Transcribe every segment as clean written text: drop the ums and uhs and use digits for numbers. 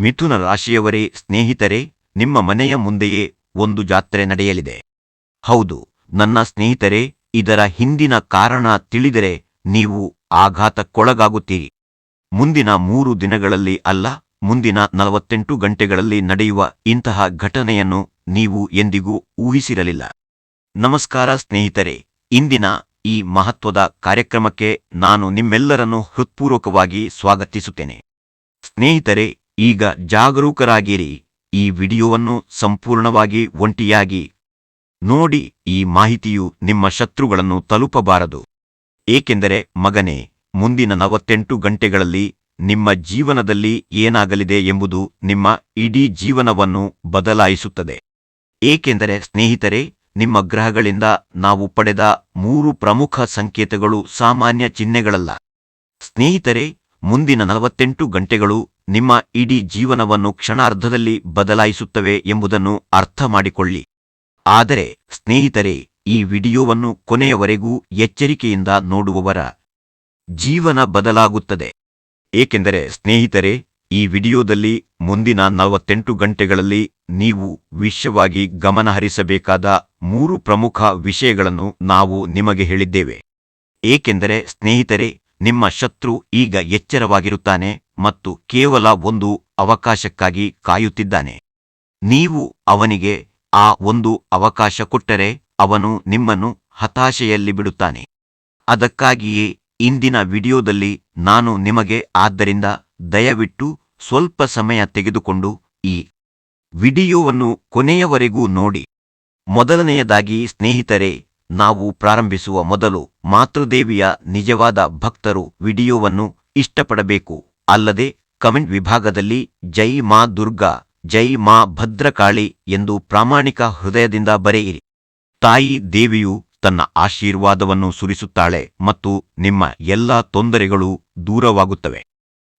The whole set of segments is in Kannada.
ಮಿಥುನ ರಾಶಿಯವರೇ, ಸ್ನೇಹಿತರೆ, ನಿಮ್ಮ ಮನೆಯ ಮುಂದೆಯೇ ಒಂದು ಜಾತ್ರೆ ನಡೆಯಲಿದೆ. ಹೌದು ನನ್ನ ಸ್ನೇಹಿತರೆ, ಇದರ ಹಿಂದಿನ ಕಾರಣ ತಿಳಿದರೆ ನೀವು ಆಘಾತಕ್ಕೊಳಗಾಗುತ್ತೀರಿ. ಮುಂದಿನ 3 ದಿನಗಳಲ್ಲಿ ಅಲ್ಲ, ಮುಂದಿನ 48 ಗಂಟೆಗಳಲ್ಲಿ ನಡೆಯುವ ಇಂತಹ ಘಟನೆಯನ್ನು ನೀವು ಎಂದಿಗೂ ಊಹಿಸಿರಲಿಲ್ಲ. ನಮಸ್ಕಾರ ಸ್ನೇಹಿತರೆ, ಇಂದಿನ ಈ ಮಹತ್ವದ ಕಾರ್ಯಕ್ರಮಕ್ಕೆ ನಾನು ನಿಮ್ಮೆಲ್ಲರನ್ನು ಹೃತ್ಪೂರ್ವಕವಾಗಿ ಸ್ವಾಗತಿಸುತ್ತೇನೆ. ಸ್ನೇಹಿತರೆ, ಈಗ ಜಾಗರೂಕರಾಗಿರಿ. ಈ ವಿಡಿಯೋವನ್ನು ಸಂಪೂರ್ಣವಾಗಿ ಒಂಟಿಯಾಗಿ ನೋಡಿ. ಈ ಮಾಹಿತಿಯು ನಿಮ್ಮ ಶತ್ರುಗಳನ್ನು ತಲುಪಬಾರದು. ಏಕೆಂದರೆ ಮಗನೇ, ಮುಂದಿನ 48 ಗಂಟೆಗಳಲ್ಲಿ ನಿಮ್ಮ ಜೀವನದಲ್ಲಿ ಏನಾಗಲಿದೆ ಎಂಬುದು ನಿಮ್ಮ ಇಡೀ ಜೀವನವನ್ನು ಬದಲಾಯಿಸುತ್ತದೆ. ಏಕೆಂದರೆ ಸ್ನೇಹಿತರೆ, ನಿಮ್ಮ ಗ್ರಹಗಳಿಂದ ನಾವು ಪಡೆದ 3 ಪ್ರಮುಖ ಸಂಕೇತಗಳು ಸಾಮಾನ್ಯ ಚಿಹ್ನೆಗಳಲ್ಲ. ಸ್ನೇಹಿತರೆ, ಮುಂದಿನ 48 ಗಂಟೆಗಳು ನಿಮ್ಮ ಇಡೀ ಜೀವನವನ್ನು ಕ್ಷಣಾರ್ಧದಲ್ಲಿ ಬದಲಾಯಿಸುತ್ತವೆ ಎಂಬುದನ್ನು ಅರ್ಥ ಮಾಡಿಕೊಳ್ಳಿ. ಆದರೆ ಸ್ನೇಹಿತರೆ, ಈ ವಿಡಿಯೋವನ್ನು ಕೊನೆಯವರೆಗೂ ಎಚ್ಚರಿಕೆಯಿಂದ ನೋಡುವವರ ಜೀವನ ಬದಲಾಗುತ್ತದೆ. ಏಕೆಂದರೆ ಸ್ನೇಹಿತರೆ, ಈ ವಿಡಿಯೋದಲ್ಲಿ ಮುಂದಿನ 48 ಗಂಟೆಗಳಲ್ಲಿ ನೀವು ವಿಶೇಷವಾಗಿ ಗಮನಹರಿಸಬೇಕಾದ 3 ಪ್ರಮುಖ ವಿಷಯಗಳನ್ನು ನಾವು ನಿಮಗೆ ಹೇಳಿದ್ದೇವೆ. ಏಕೆಂದರೆ ಸ್ನೇಹಿತರೆ, ನಿಮ್ಮ ಶತ್ರು ಈಗ ಎಚ್ಚರವಾಗಿರುತ್ತಾನೆ ಮತ್ತು ಕೇವಲ ಒಂದು ಅವಕಾಶಕ್ಕಾಗಿ ಕಾಯುತ್ತಿದ್ದಾನೆ. ನೀವು ಅವನಿಗೆ ಆ ಒಂದು ಅವಕಾಶ ಕೊಟ್ಟರೆ ಅವನು ನಿಮ್ಮನ್ನು ಹತಾಶೆಯಲ್ಲಿ ಬಿಡುತ್ತಾನೆ. ಅದಕ್ಕಾಗಿಯೇ ಇಂದಿನ ವಿಡಿಯೋದಲ್ಲಿ ನಾನು ನಿಮಗೆ ಆದ್ದರಿಂದ ದಯವಿಟ್ಟು ಸ್ವಲ್ಪ ಸಮಯ ತೆಗೆದುಕೊಂಡು ಈ ವಿಡಿಯೋವನ್ನು ಕೊನೆಯವರೆಗೂ ನೋಡಿ. ಮೊದಲನೆಯದಾಗಿ ಸ್ನೇಹಿತರೆ, ನಾವು ಪ್ರಾರಂಭಿಸುವ ಮೊದಲು ಮಾತೃದೇವಿಯ ನಿಜವಾದ ಭಕ್ತರು ವಿಡಿಯೋವನ್ನು ಇಷ್ಟಪಡಬೇಕು. ಅಲ್ಲದೆ ಕಮೆಂಟ್ ವಿಭಾಗದಲ್ಲಿ ಜೈ ಮಾ ದುರ್ಗಾ, ಜೈ ಮಾ ಭದ್ರಕಾಳಿ ಎಂದು ಪ್ರಾಮಾಣಿಕ ಹೃದಯದಿಂದ ಬರೆಯಿರಿ. ತಾಯಿ ದೇವಿಯು ತನ್ನ ಆಶೀರ್ವಾದವನ್ನು ಸುರಿಸುತ್ತಾಳೆ ಮತ್ತು ನಿಮ್ಮ ಎಲ್ಲಾ ತೊಂದರೆಗಳು ದೂರವಾಗುತ್ತವೆ.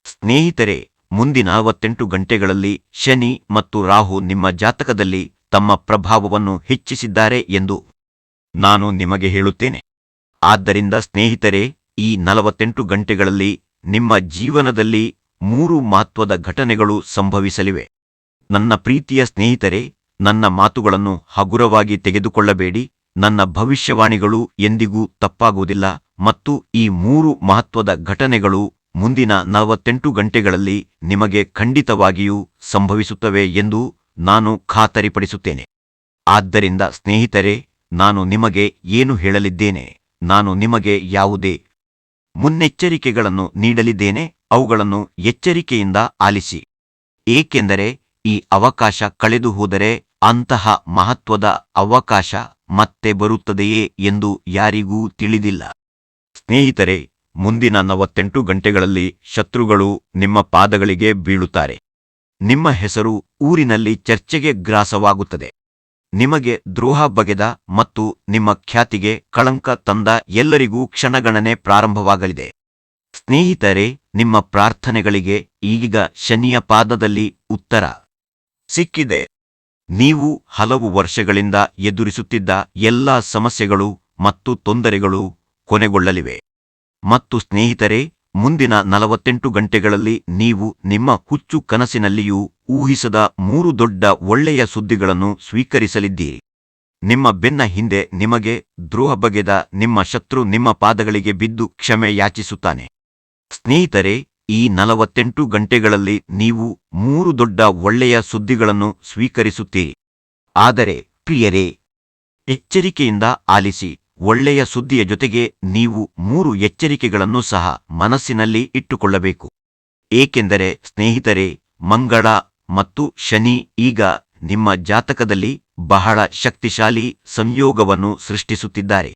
ಸ್ನೇಹಿತರೆ, ಮುಂದಿನ 48 ಗಂಟೆಗಳಲ್ಲಿ ಶನಿ ಮತ್ತು ರಾಹು ನಿಮ್ಮ ಜಾತಕದಲ್ಲಿ ತಮ್ಮ ಪ್ರಭಾವವನ್ನು ಹೆಚ್ಚಿಸಿದ್ದಾರೆ ಎಂದು ನಾನು ನಿಮಗೆ ಹೇಳುತ್ತೇನೆ. ಆದ್ದರಿಂದ ಸ್ನೇಹಿತರೆ, ಈ 48 ಗಂಟೆಗಳಲ್ಲಿ ನಿಮ್ಮ ಜೀವನದಲ್ಲಿ 3 ಮಹತ್ವದ ಘಟನೆಗಳು ಸಂಭವಿಸಲಿವೆ. ನನ್ನ ಪ್ರೀತಿಯ ಸ್ನೇಹಿತರೆ, ನನ್ನ ಮಾತುಗಳನ್ನು ಹಗುರವಾಗಿ ತೆಗೆದುಕೊಳ್ಳಬೇಡಿ. ನನ್ನ ಭವಿಷ್ಯವಾಣಿಗಳು ಎಂದಿಗೂ ತಪ್ಪಾಗುವುದಿಲ್ಲ ಮತ್ತು ಈ 3 ಮಹತ್ವದ ಘಟನೆಗಳು ಮುಂದಿನ 48 ಗಂಟೆಗಳಲ್ಲಿ ನಿಮಗೆ ಖಂಡಿತವಾಗಿಯೂ ಸಂಭವಿಸುತ್ತವೆ ಎಂದು ನಾನು ಖಾತರಿಪಡಿಸುತ್ತೇನೆ. ಆದ್ದರಿಂದ ಸ್ನೇಹಿತರೆ, ನಾನು ನಿಮಗೆ ಏನು ಹೇಳಲಿದ್ದೇನೆ, ನಾನು ನಿಮಗೆ ಯಾವುದೇ ಮುನ್ನೆಚ್ಚರಿಕೆಗಳನ್ನು ನೀಡಲಿದ್ದೇನೆ, ಅವುಗಳನ್ನು ಎಚ್ಚರಿಕೆಯಿಂದ ಆಲಿಸಿ. ಏಕೆಂದರೆ ಈ ಅವಕಾಶ ಕಳೆದು ಹೋದರೆ ಅಂತಹ ಮಹತ್ವದ ಅವಕಾಶ ಮತ್ತೆ ಬರುತ್ತದೆಯೇ ಎಂದು ಯಾರಿಗೂ ತಿಳಿದಿಲ್ಲ. ಸ್ನೇಹಿತರೆ, ಮುಂದಿನ 48 ಗಂಟೆಗಳಲ್ಲಿ ಶತ್ರುಗಳು ನಿಮ್ಮ ಪಾದಗಳಿಗೆ ಬೀಳುತ್ತಾರೆ. ನಿಮ್ಮ ಹೆಸರು ಊರಿನಲ್ಲಿ ಚರ್ಚೆಗೆ ಗ್ರಾಸವಾಗುತ್ತದೆ. ನಿಮಗೆ ದ್ರೋಹ ಬಗೆದ ಮತ್ತು ನಿಮ್ಮ ಖ್ಯಾತಿಗೆ ಕಳಂಕ ತಂದ ಎಲ್ಲರಿಗೂ ಕ್ಷಣಗಣನೆ ಪ್ರಾರಂಭವಾಗಲಿದೆ. ಸ್ನೇಹಿತರೆ, ನಿಮ್ಮ ಪ್ರಾರ್ಥನೆಗಳಿಗೆ ಈಗ ಶನಿಯ ಪಾದದಲ್ಲಿ ಉತ್ತರ ಸಿಕ್ಕಿದೆ. ನೀವು ಹಲವು ವರ್ಷಗಳಿಂದ ಎದುರಿಸುತ್ತಿದ್ದ ಎಲ್ಲಾ ಸಮಸ್ಯೆಗಳು ಮತ್ತು ತೊಂದರೆಗಳು ಕೊನೆಗೊಳ್ಳಲಿವೆ. ಮತ್ತು ಸ್ನೇಹಿತರೆ, ಮುಂದಿನ 48 ಗಂಟೆಗಳಲ್ಲಿ ನೀವು ನಿಮ್ಮ ಹುಚ್ಚು ಕನಸಿನಲ್ಲಿಯೂ ಊಹಿಸದ 3 ದೊಡ್ಡ ಒಳ್ಳೆಯ ಸುದ್ದಿಗಳನ್ನು ಸ್ವೀಕರಿಸಲಿದ್ದೀರಿ. ನಿಮ್ಮ ಬೆನ್ನ ಹಿಂದೆ ನಿಮಗೆ ದ್ರೋಹ ಬಗೆದ ನಿಮ್ಮ ಶತ್ರು ನಿಮ್ಮ ಪಾದಗಳಿಗೆ ಬಿದ್ದು ಕ್ಷಮೆ ಯಾಚಿಸುತ್ತಾನೆ. ಸ್ನೇಹಿತರೆ, ಈ 48 ಗಂಟೆಗಳಲ್ಲಿ ನೀವು 3 ದೊಡ್ಡ ಒಳ್ಳೆಯ ಸುದ್ದಿಗಳನ್ನು ಸ್ವೀಕರಿಸುತ್ತೀರಿ. ಆದರೆ ಪ್ರಿಯರೇ, ಎಚ್ಚರಿಕೆಯಿಂದ ಆಲಿಸಿ. ಒಳ್ಳೆಯ ಸುದ್ದಿಯ ಜೊತೆಗೆ ನೀವು 3 ಎಚ್ಚರಿಕೆಗಳನ್ನು ಸಹ ಮನಸ್ಸಿನಲ್ಲಿ ಇಟ್ಟುಕೊಳ್ಳಬೇಕು. ಏಕೆಂದರೆ ಸ್ನೇಹಿತರೆ, ಮಂಗಳ ಮತ್ತು ಶನಿ ಈಗ ನಿಮ್ಮ ಜಾತಕದಲ್ಲಿ ಬಹಳ ಶಕ್ತಿಶಾಲಿ ಸಂಯೋಗವನ್ನು ಸೃಷ್ಟಿಸುತ್ತಿದ್ದಾರೆ.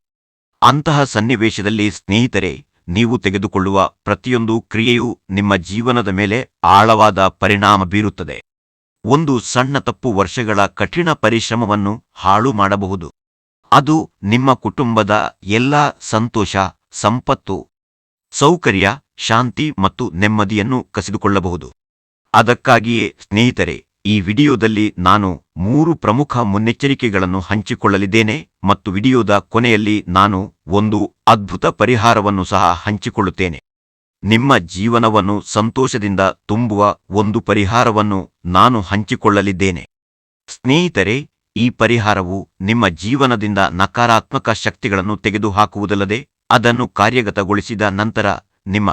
ಅಂತಹ ಸನ್ನಿವೇಶದಲ್ಲಿ ಸ್ನೇಹಿತರೆ, ನೀವು ತೆಗೆದುಕೊಳ್ಳುವ ಪ್ರತಿಯೊಂದು ಕ್ರಿಯೆಯೂ ನಿಮ್ಮ ಜೀವನದ ಮೇಲೆ ಆಳವಾದ ಪರಿಣಾಮ ಬೀರುತ್ತದೆ. ಒಂದು ಸಣ್ಣ ತಪ್ಪು ವರ್ಷಗಳ ಕಠಿಣ ಪರಿಶ್ರಮವನ್ನು ಹಾಳು ಮಾಡಬಹುದು. ಅದು ನಿಮ್ಮ ಕುಟುಂಬದ ಎಲ್ಲಾ ಸಂತೋಷ, ಸಂಪತ್ತು, ಸೌಕರ್ಯ, ಶಾಂತಿ ಮತ್ತು ನೆಮ್ಮದಿಯನ್ನು ಕಸಿದುಕೊಳ್ಳಬಹುದು. ಅದಕ್ಕಾಗಿಯೇ ಸ್ನೇಹಿತರೆ, ಈ ವಿಡಿಯೋದಲ್ಲಿ ನಾನು 3 ಪ್ರಮುಖ ಮುನ್ನೆಚ್ಚರಿಕೆಗಳನ್ನು ಹಂಚಿಕೊಳ್ಳಲಿದ್ದೇನೆ ಮತ್ತು ವಿಡಿಯೋದ ಕೊನೆಯಲ್ಲಿ ನಾನು ಒಂದು ಅದ್ಭುತ ಪರಿಹಾರವನ್ನು ಸಹ ಹಂಚಿಕೊಳ್ಳುತ್ತೇನೆ. ನಿಮ್ಮ ಜೀವನವನ್ನು ಸಂತೋಷದಿಂದ ತುಂಬುವ ಒಂದು ಪರಿಹಾರವನ್ನು ನಾನು ಹಂಚಿಕೊಳ್ಳಲಿದ್ದೇನೆ. ಸ್ನೇಹಿತರೆ, ಈ ಪರಿಹಾರವು ನಿಮ್ಮ ಜೀವನದಿಂದ ನಕಾರಾತ್ಮಕ ಶಕ್ತಿಗಳನ್ನು ತೆಗೆದುಹಾಕುವುದಲ್ಲದೆ ಅದನ್ನು ಕಾರ್ಯಗತಗೊಳಿಸಿದ ನಂತರ ನಿಮ್ಮ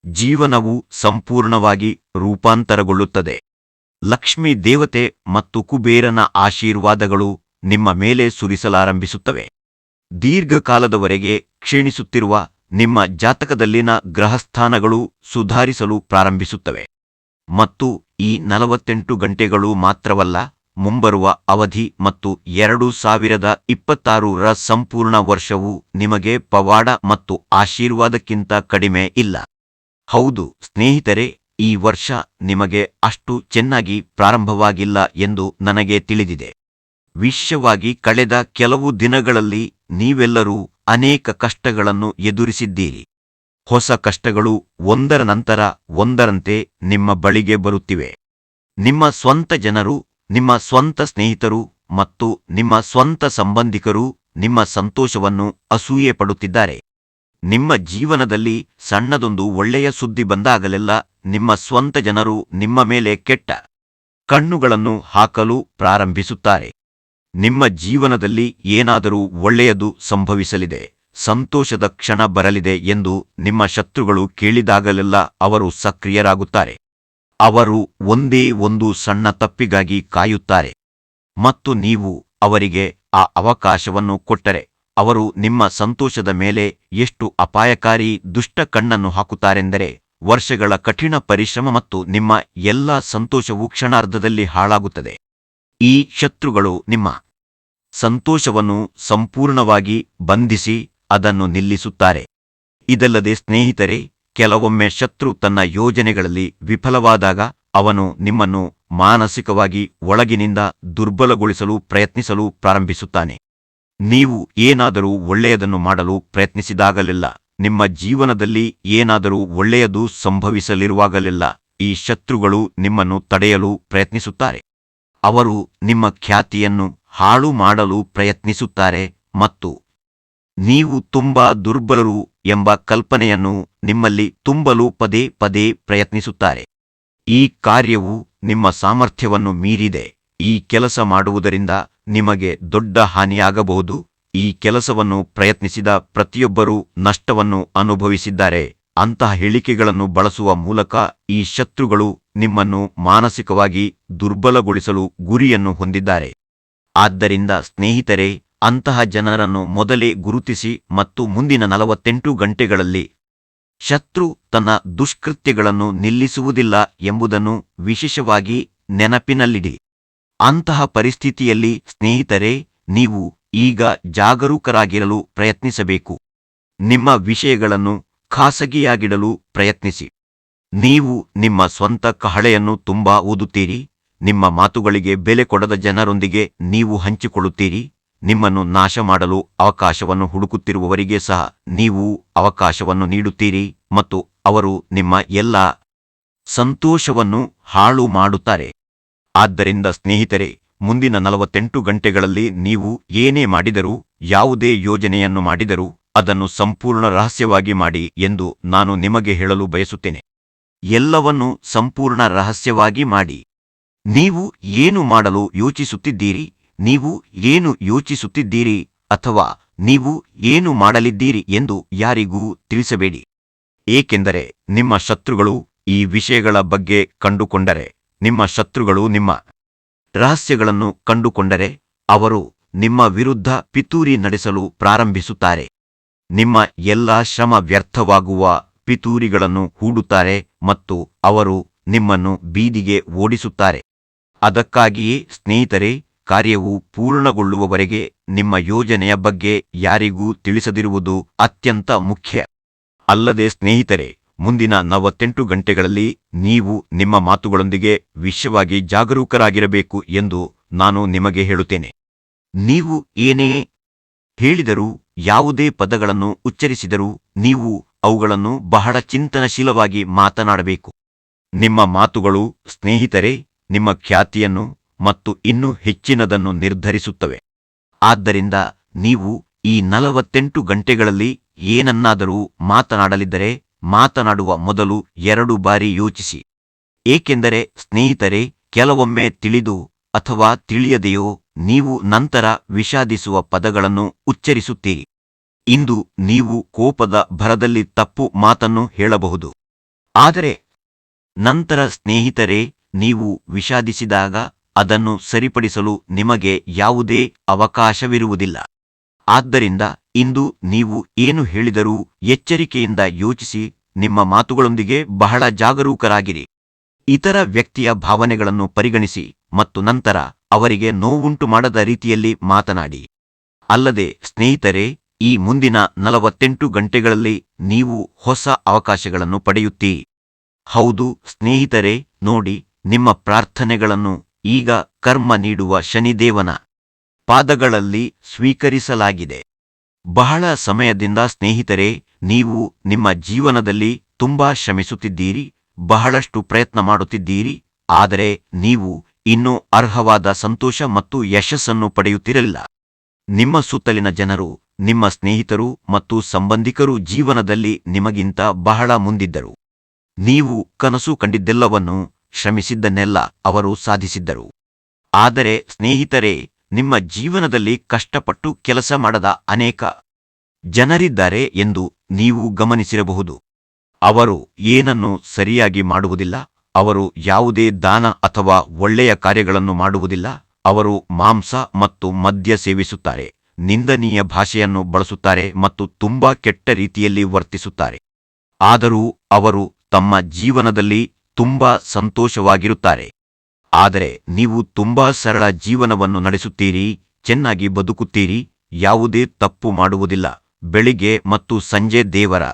ಜೀವನವು ಸಂಪೂರ್ಣವಾಗಿ ರೂಪಾಂತರಗೊಳ್ಳುತ್ತದೆ. ಲಕ್ಷ್ಮೀ ದೇವತೆ ಮತ್ತು ಕುಬೇರನ ಆಶೀರ್ವಾದಗಳು ನಿಮ್ಮ ಮೇಲೆ ಸುರಿಸಲಾರಂಭಿಸುತ್ತವೆ. ದೀರ್ಘಕಾಲದವರೆಗೆ ಕ್ಷೀಣಿಸುತ್ತಿರುವ ನಿಮ್ಮ ಜಾತಕದಲ್ಲಿನ ಗ್ರಹಸ್ಥಾನಗಳು ಸುಧಾರಿಸಲು ಪ್ರಾರಂಭಿಸುತ್ತವೆ. ಮತ್ತು ಈ 48 ಗಂಟೆಗಳು ಮಾತ್ರವಲ್ಲ, ಮುಂಬರುವ ಅವಧಿ ಮತ್ತು 2026ರ ಸಂಪೂರ್ಣ ವರ್ಷವೂ ನಿಮಗೆ ಪವಾಡ ಮತ್ತು ಆಶೀರ್ವಾದಕ್ಕಿಂತ ಕಡಿಮೆ ಇಲ್ಲ. ಹೌದು ಸ್ನೇಹಿತರೆ, ಈ ವರ್ಷ ನಿಮಗೆ ಅಷ್ಟು ಚೆನ್ನಾಗಿ ಪ್ರಾರಂಭವಾಗಿಲ್ಲ ಎಂದು ನನಗೆ ತಿಳಿದಿದೆ. ವಿಶೇಷವಾಗಿ ಕಳೆದ ಕೆಲವು ದಿನಗಳಲ್ಲಿ ನೀವೆಲ್ಲರೂ ಅನೇಕ ಕಷ್ಟಗಳನ್ನು ಎದುರಿಸಿದ್ದೀರಿ. ಹೊಸ ಕಷ್ಟಗಳು ಒಂದರ ನಂತರ ಒಂದರಂತೆ ನಿಮ್ಮ ಬಳಿಗೆ ಬರುತ್ತಿವೆ. ನಿಮ್ಮ ಸ್ವಂತ ಜನರು, ನಿಮ್ಮ ಸ್ವಂತ ಸ್ನೇಹಿತರು ಮತ್ತು ನಿಮ್ಮ ಸ್ವಂತ ಸಂಬಂಧಿಕರು ನಿಮ್ಮ ಸಂತೋಷವನ್ನು ಅಸೂಯೆ ಪಡುತ್ತಿದ್ದಾರೆ. ನಿಮ್ಮ ಜೀವನದಲ್ಲಿ ಸಣ್ಣದೊಂದು ಒಳ್ಳೆಯ ಸುದ್ದಿ ಬಂದಾಗಲೆಲ್ಲ ನಿಮ್ಮ ಸ್ವಂತ ಜನರು ನಿಮ್ಮ ಮೇಲೆ ಕೆಟ್ಟ ಕಣ್ಣುಗಳನ್ನು ಹಾಕಲು ಪ್ರಾರಂಭಿಸುತ್ತಾರೆ. ನಿಮ್ಮ ಜೀವನದಲ್ಲಿ ಏನಾದರೂ ಒಳ್ಳೆಯದು ಸಂಭವಿಸಲಿದೆ, ಸಂತೋಷದ ಕ್ಷಣ ಬರಲಿದೆ ಎಂದು ನಿಮ್ಮ ಶತ್ರುಗಳು ಕೇಳಿದಾಗಲೆಲ್ಲ ಅವರು ಸಕ್ರಿಯರಾಗುತ್ತಾರೆ. ಅವರು ಒಂದೇ ಒಂದು ಸಣ್ಣ ತಪ್ಪಿಗಾಗಿ ಕಾಯುತ್ತಾರೆ ಮತ್ತು ನೀವು ಅವರಿಗೆ ಆ ಅವಕಾಶವನ್ನು ಕೊಟ್ಟರೆ ಅವರು ನಿಮ್ಮ ಸಂತೋಷದ ಮೇಲೆ ಎಷ್ಟು ಅಪಾಯಕಾರಿ ದುಷ್ಟ ಕಣ್ಣನ್ನು ಹಾಕುತ್ತಾರೆಂದರೆ ವರ್ಷಗಳ ಕಠಿಣ ಪರಿಶ್ರಮ ಮತ್ತು ನಿಮ್ಮ ಎಲ್ಲಾ ಸಂತೋಷವು ಕ್ಷಣಾರ್ಧದಲ್ಲಿ ಹಾಳಾಗುತ್ತದೆ. ಈ ಶತ್ರುಗಳು ನಿಮ್ಮ ಸಂತೋಷವನ್ನು ಸಂಪೂರ್ಣವಾಗಿ ಬಂಧಿಸಿ ಅದನ್ನು ನಿಲ್ಲಿಸುತ್ತಾರೆ. ಇದಲ್ಲದೆ ಸ್ನೇಹಿತರೆ, ಕೆಲವೊಮ್ಮೆ ಶತ್ರು ತನ್ನ ಯೋಜನೆಗಳಲ್ಲಿ ವಿಫಲವಾದಾಗ ಅವನು ನಿಮ್ಮನ್ನು ಮಾನಸಿಕವಾಗಿ ಒಳಗಿನಿಂದ ದುರ್ಬಲಗೊಳಿಸಲು ಪ್ರಯತ್ನಿಸಲು ಪ್ರಾರಂಭಿಸುತ್ತಾನೆ. ನೀವು ಏನಾದರೂ ಒಳ್ಳೆಯದನ್ನು ಮಾಡಲು ಪ್ರಯತ್ನಿಸಿದಾಗಲೆಲ್ಲ, ನಿಮ್ಮ ಜೀವನದಲ್ಲಿ ಏನಾದರೂ ಒಳ್ಳೆಯದು ಸಂಭವಿಸಲಿರುವಾಗಲೆಲ್ಲ ಈ ಶತ್ರುಗಳು ನಿಮ್ಮನ್ನು ತಡೆಯಲು ಪ್ರಯತ್ನಿಸುತ್ತಾರೆ. ಅವರು ನಿಮ್ಮ ಖ್ಯಾತಿಯನ್ನು ಹಾಳು ಮಾಡಲು ಪ್ರಯತ್ನಿಸುತ್ತಾರೆ ಮತ್ತು ನೀವು ತುಂಬಾ ದುರ್ಬಲರು ಎಂಬ ಕಲ್ಪನೆಯನ್ನು ನಿಮ್ಮಲ್ಲಿ ತುಂಬಲು ಪದೇ ಪದೇ ಪ್ರಯತ್ನಿಸುತ್ತಾರೆ. ಈ ಕಾರ್ಯವು ನಿಮ್ಮ ಸಾಮರ್ಥ್ಯವನ್ನು ಮೀರಿದೆ. ಈ ಕೆಲಸ ಮಾಡುವುದರಿಂದ ನಿಮಗೆ ದೊಡ್ಡ ಹಾನಿಯಾಗಬಹುದು. ಈ ಕೆಲಸವನ್ನು ಪ್ರಯತ್ನಿಸಿದ ಪ್ರತಿಯೊಬ್ಬರೂ ನಷ್ಟವನ್ನು ಅನುಭವಿಸಿದ್ದಾರೆ. ಅಂತಹ ಹೇಳಿಕೆಗಳನ್ನು ಬಳಸುವ ಮೂಲಕ ಈ ಶತ್ರುಗಳು ನಿಮ್ಮನ್ನು ಮಾನಸಿಕವಾಗಿ ದುರ್ಬಲಗೊಳಿಸಲು ಗುರಿಯನ್ನು ಹೊಂದಿದ್ದಾರೆ. ಆದ್ದರಿಂದ ಸ್ನೇಹಿತರೆ, ಅಂತಹ ಜನರನ್ನು ಮೊದಲೇ ಗುರುತಿಸಿ ಮತ್ತು ಮುಂದಿನ 48 ಗಂಟೆಗಳಲ್ಲಿ ಶತ್ರು ತನ್ನ ದುಷ್ಕೃತ್ಯಗಳನ್ನು ನಿಲ್ಲಿಸುವುದಿಲ್ಲ ಎಂಬುದನ್ನು ವಿಶೇಷವಾಗಿ ನೆನಪಿನಲ್ಲಿಡಿ. ಅಂತಹ ಪರಿಸ್ಥಿತಿಯಲ್ಲಿ ಸ್ನೇಹಿತರೆ, ನೀವು ಈಗ ಜಾಗರೂಕರಾಗಿರಲು ಪ್ರಯತ್ನಿಸಬೇಕು. ನಿಮ್ಮ ವಿಷಯಗಳನ್ನು ಖಾಸಗಿಯಾಗಿಡಲು ಪ್ರಯತ್ನಿಸಿ. ನೀವು ನಿಮ್ಮ ಸ್ವಂತ ಕಹಳೆಯನ್ನು ತುಂಬಾ ಓದುತ್ತೀರಿ. ನಿಮ್ಮ ಮಾತುಗಳಿಗೆ ಬೆಲೆ ಕೊಡದ ಜನರೊಂದಿಗೆ ನೀವು ಹಂಚಿಕೊಳ್ಳುತ್ತೀರಿ. ನಿಮ್ಮನ್ನು ನಾಶ ಮಾಡಲು ಅವಕಾಶವನ್ನು ಹುಡುಕುತ್ತಿರುವವರಿಗೆ ಸಹ ನೀವು ಅವಕಾಶವನ್ನು ನೀಡುತ್ತೀರಿ ಮತ್ತು ಅವರು ನಿಮ್ಮ ಎಲ್ಲಾ ಸಂತೋಷವನ್ನು ಹಾಳು ಮಾಡುತ್ತಾರೆ. ಆದ್ದರಿಂದ ಸ್ನೇಹಿತರೆ, ಮುಂದಿನ 48 ಗಂಟೆಗಳಲ್ಲಿ ನೀವು ಏನೇ ಮಾಡಿದರೂ, ಯಾವುದೇ ಯೋಜನೆಯನ್ನು ಮಾಡಿದರೂ ಅದನ್ನು ಸಂಪೂರ್ಣ ರಹಸ್ಯವಾಗಿ ಮಾಡಿ ಎಂದು ನಾನು ನಿಮಗೆ ಹೇಳಲು ಬಯಸುತ್ತೇನೆ. ಎಲ್ಲವನ್ನೂ ಸಂಪೂರ್ಣ ರಹಸ್ಯವಾಗಿ ಮಾಡಿ. ನೀವು ಏನು ಮಾಡಲು ಯೋಚಿಸುತ್ತಿದ್ದೀರಿ, ನೀವು ಏನು ಯೋಚಿಸುತ್ತಿದ್ದೀರಿ ಅಥವಾ ನೀವು ಏನು ಮಾಡಲಿದ್ದೀರಿ ಎಂದು ಯಾರಿಗೂ ತಿಳಿಸಬೇಡಿ. ಏಕೆಂದರೆ ನಿಮ್ಮ ಶತ್ರುಗಳು ಈ ವಿಷಯಗಳ ಬಗ್ಗೆ ಕಂಡುಕೊಂಡರೆ, ನಿಮ್ಮ ಶತ್ರುಗಳು ನಿಮ್ಮ ರಹಸ್ಯಗಳನ್ನು ಕಂಡುಕೊಂಡರೆ, ಅವರು ನಿಮ್ಮ ವಿರುದ್ಧ ಪಿತೂರಿ ನಡೆಸಲು ಪ್ರಾರಂಭಿಸುತ್ತಾರೆ. ನಿಮ್ಮ ಎಲ್ಲಾ ಶ್ರಮ ವ್ಯರ್ಥವಾಗುವ ಪಿತೂರಿಗಳನ್ನು ಹೂಡುತ್ತಾರೆ ಮತ್ತು ಅವರು ನಿಮ್ಮನ್ನು ಬೀದಿಗೆ ಓಡಿಸುತ್ತಾರೆ. ಅದಕ್ಕಾಗಿಯೇ ಸ್ನೇಹಿತರೆ, ಕಾರ್ಯವು ಪೂರ್ಣಗೊಳ್ಳುವವರೆಗೆ ನಿಮ್ಮ ಯೋಜನೆಯ ಬಗ್ಗೆ ಯಾರಿಗೂ ತಿಳಿಸದಿರುವುದು ಅತ್ಯಂತ ಮುಖ್ಯ. ಅಲ್ಲದೆ ಸ್ನೇಹಿತರೆ, ಮುಂದಿನ 48 ಗಂಟೆಗಳಲ್ಲಿ ನೀವು ನಿಮ್ಮ ಮಾತುಗಳೊಂದಿಗೆ ವಿಶೇಷವಾಗಿ ಜಾಗರೂಕರಾಗಿರಬೇಕು ಎಂದು ನಾನು ನಿಮಗೆ ಹೇಳುತ್ತೇನೆ. ನೀವು ಏನೇ ಹೇಳಿದರೂ, ಯಾವುದೇ ಪದಗಳನ್ನು ಉಚ್ಚರಿಸಿದರೂ ನೀವು ಅವುಗಳನ್ನು ಬಹಳ ಚಿಂತನಶೀಲವಾಗಿ ಮಾತನಾಡಬೇಕು. ನಿಮ್ಮ ಮಾತುಗಳು ಸ್ನೇಹಿತರೆ, ನಿಮ್ಮ ಖ್ಯಾತಿಯನ್ನು ಮತ್ತು ಇನ್ನೂ ಹೆಚ್ಚಿನದನ್ನು ನಿರ್ಧರಿಸುತ್ತವೆ. ಆದ್ದರಿಂದ ನೀವು ಈ 48 ಗಂಟೆಗಳಲ್ಲಿ ಏನನ್ನಾದರೂ ಮಾತನಾಡಲಿದ್ದರೆ ಮಾತನಾಡುವ ಮೊದಲು 2 ಬಾರಿ ಯೋಚಿಸಿ. ಏಕೆಂದರೆ ಸ್ನೇಹಿತರೆ, ಕೆಲವೊಮ್ಮೆ ತಿಳಿದು ಅಥವಾ ತಿಳಿಯದೆಯೋ ನೀವು ನಂತರ ವಿಷಾದಿಸುವ ಪದಗಳನ್ನು ಉಚ್ಚರಿಸುತ್ತೀರಿ. ಇಂದು ನೀವು ಕೋಪದ ಭರದಲ್ಲಿ ತಪ್ಪು ಮಾತನ್ನು ಹೇಳಬಹುದು. ಆದರೆ ನಂತರ ಸ್ನೇಹಿತರೆ, ನೀವು ವಿಷಾದಿಸಿದಾಗ ಅದನ್ನು ಸರಿಪಡಿಸಲು ನಿಮಗೆ ಯಾವುದೇ ಅವಕಾಶವಿರುವುದಿಲ್ಲ. ಆದ್ದರಿಂದ ಇಂದು ನೀವು ಏನು ಹೇಳಿದರೂ ಎಚ್ಚರಿಕೆಯಿಂದ ಯೋಚಿಸಿ, ನಿಮ್ಮ ಮಾತುಗಳೊಂದಿಗೆ ಬಹಳ ಜಾಗರೂಕರಾಗಿರಿ. ಇತರ ವ್ಯಕ್ತಿಯ ಭಾವನೆಗಳನ್ನು ಪರಿಗಣಿಸಿ ಮತ್ತು ನಂತರ ಅವರಿಗೆ ನೋವುಂಟು ಮಾಡದ ರೀತಿಯಲ್ಲಿ ಮಾತನಾಡಿ. ಅಲ್ಲದೆ ಸ್ನೇಹಿತರೆ, ಈ ಮುಂದಿನ 48 ಗಂಟೆಗಳಲ್ಲಿ ನೀವು ಹೊಸ ಅವಕಾಶಗಳನ್ನು ಪಡೆಯುತ್ತೀರಿ. ಹೌದು ಸ್ನೇಹಿತರೆ, ನೋಡಿ, ನಿಮ್ಮ ಪ್ರಾರ್ಥನೆಗಳನ್ನು ಈಗ ಕರ್ಮ ನೀಡುವ ಶನಿದೇವನ ಪಾದಗಳಲ್ಲಿ ಸ್ವೀಕರಿಸಲಾಗಿದೆ. ಬಹಳ ಸಮಯದಿಂದ ಸ್ನೇಹಿತರೆ, ನೀವು ನಿಮ್ಮ ಜೀವನದಲ್ಲಿ ತುಂಬಾ ಶ್ರಮಿಸುತ್ತಿದ್ದೀರಿ, ಬಹಳಷ್ಟು ಪ್ರಯತ್ನ ಮಾಡುತ್ತಿದ್ದೀರಿ, ಆದರೆ ನೀವು ಇನ್ನೂ ಅರ್ಹವಾದ ಸಂತೋಷ ಮತ್ತು ಯಶಸ್ಸನ್ನು ಪಡೆಯುತ್ತಿರಲಿಲ್ಲ. ನಿಮ್ಮ ಸುತ್ತಲಿನ ಜನರು, ನಿಮ್ಮ ಸ್ನೇಹಿತರು ಮತ್ತು ಸಂಬಂಧಿಕರು ಜೀವನದಲ್ಲಿ ನಿಮಗಿಂತ ಬಹಳ ಮುಂದಿದ್ದರು. ನೀವು ಕನಸು ಕಂಡಿದ್ದೆಲ್ಲವನ್ನೂ, ಶ್ರಮಿಸಿದ್ದನ್ನೆಲ್ಲ ಅವರು ಸಾಧಿಸಿದ್ದರು. ಆದರೆ ಸ್ನೇಹಿತರೆ, ನಿಮ್ಮ ಜೀವನದಲ್ಲಿ ಕಷ್ಟಪಟ್ಟು ಕೆಲಸ ಮಾಡದ ಅನೇಕ ಜನರಿದ್ದಾರೆ ಎಂದು ನೀವು ಗಮನಿಸಿರಬಹುದು. ಅವರು ಏನನ್ನೂ ಸರಿಯಾಗಿ ಮಾಡುವುದಿಲ್ಲ, ಅವರು ಯಾವುದೇ ದಾನ ಅಥವಾ ಒಳ್ಳೆಯ ಕಾರ್ಯಗಳನ್ನು ಮಾಡುವುದಿಲ್ಲ, ಅವರು ಮಾಂಸ ಮತ್ತು ಮದ್ಯ ಸೇವಿಸುತ್ತಾರೆ, ನಿಂದನೀಯ ಭಾಷೆಯನ್ನು ಬಳಸುತ್ತಾರೆ ಮತ್ತು ತುಂಬಾ ಕೆಟ್ಟ ರೀತಿಯಲ್ಲಿ ವರ್ತಿಸುತ್ತಾರೆ. ಆದರೂ ಅವರು ತಮ್ಮ ಜೀವನದಲ್ಲಿ ತುಂಬಾ ಸಂತೋಷವಾಗಿರುತ್ತಾರೆ. ಆದರೆ ನೀವು ತುಂಬಾ ಸರಳ ಜೀವನವನ್ನು ನಡೆಸುತ್ತೀರಿ, ಚೆನ್ನಾಗಿ ಬದುಕುತ್ತೀರಿ, ಯಾವುದೇ ತಪ್ಪು ಮಾಡುವುದಿಲ್ಲ, ಬೆಳಿಗ್ಗೆ ಮತ್ತು ಸಂಜೆ ದೇವರ